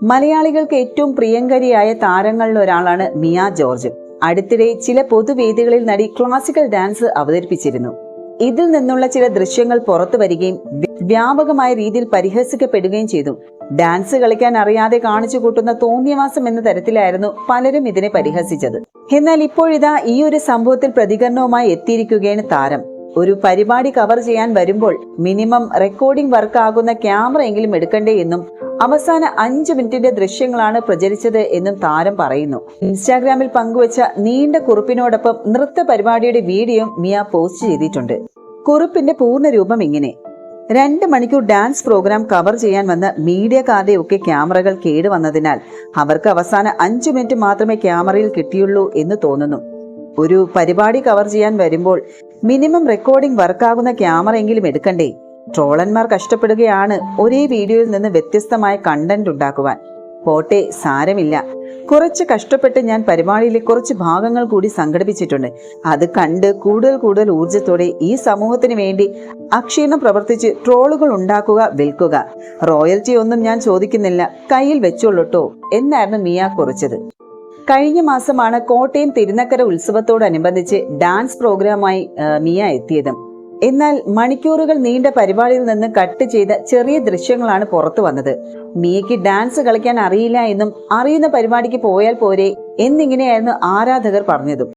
മലയാളികൾക്ക് ഏറ്റവും പ്രിയങ്കരിയായ താരങ്ങളിൽ ഒരാളാണ് മിയ ജോർജ്. അടുത്തിടെ ചില പൊതുവേദികളിൽ നടി ക്ലാസിക്കൽ ഡാൻസ് അവതരിപ്പിച്ചിരുന്നു. ഇതിൽ നിന്നുള്ള ചില ദൃശ്യങ്ങൾ പുറത്തു വരികയും വ്യാപകമായ രീതിയിൽ പരിഹസിക്കപ്പെടുകയും ചെയ്തു. ഡാൻസ് കളിക്കാൻ അറിയാതെ കാണിച്ചു കൂട്ടുന്ന തോന്നിയവാസം എന്ന തരത്തിലായിരുന്നു പലരും ഇതിനെ പരിഹസിച്ചത്. എന്നാൽ ഇപ്പോഴിതാ ഈ ഒരു സംഭവത്തിൽ പ്രതികരണവുമായി എത്തിയിരിക്കുകയാണ് താരം. ഒരു പരിപാടി കവർ ചെയ്യാൻ വരുമ്പോൾ മിനിമം റെക്കോർഡിംഗ് വർക്ക് ആകുന്ന ക്യാമറ എങ്കിലും എടുക്കണ്ടേ എന്നും അവസാന 5 മിനിറ്റിന്റെ ദൃശ്യങ്ങളാണ് പ്രചരിച്ചത് എന്നും താരം പറയുന്നു. ഇൻസ്റ്റാഗ്രാമിൽ പങ്കുവച്ച നീണ്ട കുറിപ്പിനോടൊപ്പം നൃത്ത പരിപാടിയുടെ വീഡിയോ മിയ പോസ്റ്റ് ചെയ്തിട്ടുണ്ട്. കുറിപ്പിന്റെ പൂർണ്ണ രൂപം ഇങ്ങനെ: 2 മണിക്കൂർ ഡാൻസ് പ്രോഗ്രാം കവർ ചെയ്യാൻ വന്ന മീഡിയക്കാരുടെ ഒക്കെ ക്യാമറകൾ കേടുവന്നതിനാൽ അവർക്ക് അവസാന 5 മിനിറ്റ് മാത്രമേ ക്യാമറയിൽ കിട്ടിയുള്ളൂ എന്ന് തോന്നുന്നു. ഒരു പരിപാടി കവർ ചെയ്യാൻ വരുമ്പോൾ മിനിമം റെക്കോർഡിംഗ് വർക്കാകുന്ന ക്യാമറ എങ്കിലും എടുക്കണ്ടേ? ട്രോളന്മാർ കഷ്ടപ്പെടുകയാണ് ഒരേ വീഡിയോയിൽ നിന്ന് വ്യത്യസ്തമായ കണ്ടന്റ് ഉണ്ടാക്കുവാൻ. പോട്ടെ, സാരമില്ല. കുറച്ച് കഷ്ടപ്പെട്ട് ഞാൻ പരിപാടിയിലെ കുറച്ച് ഭാഗങ്ങൾ കൂടി സംഘടിപ്പിച്ചിട്ടുണ്ട്. അത് കണ്ട് കൂടുതൽ ഊർജത്തോടെ ഈ സമൂഹത്തിന് വേണ്ടി അക്ഷീണം പ്രവർത്തിച്ച് ട്രോളുകൾ ഉണ്ടാക്കുക, വിൽക്കുക. റോയൽറ്റി ഒന്നും ഞാൻ ചോദിക്കുന്നില്ല, കയ്യിൽ വെച്ചോളൂട്ടോ എന്നായിരുന്നു മിയ കുറിച്ചത്. കഴിഞ്ഞ മാസമാണ് കോട്ടയം തിരുനക്കര ഉത്സവത്തോടനുബന്ധിച്ച് ഡാൻസ് പ്രോഗ്രാമായി മിയ എത്തിയത്. എന്നാൽ മണിക്കൂറുകൾ നീണ്ട പരിപാടിയിൽ നിന്ന് കട്ട് ചെയ്ത ചെറിയ ദൃശ്യങ്ങളാണ് പുറത്തു വന്നത്. മിയയ്ക്ക് ഡാൻസ് കളിക്കാൻ അറിയില്ല എന്നും അറിയുന്ന പരിപാടിക്ക് പോയാൽ പോരെ എന്നിങ്ങനെയായിരുന്നു ആരാധകർ പറഞ്ഞതും.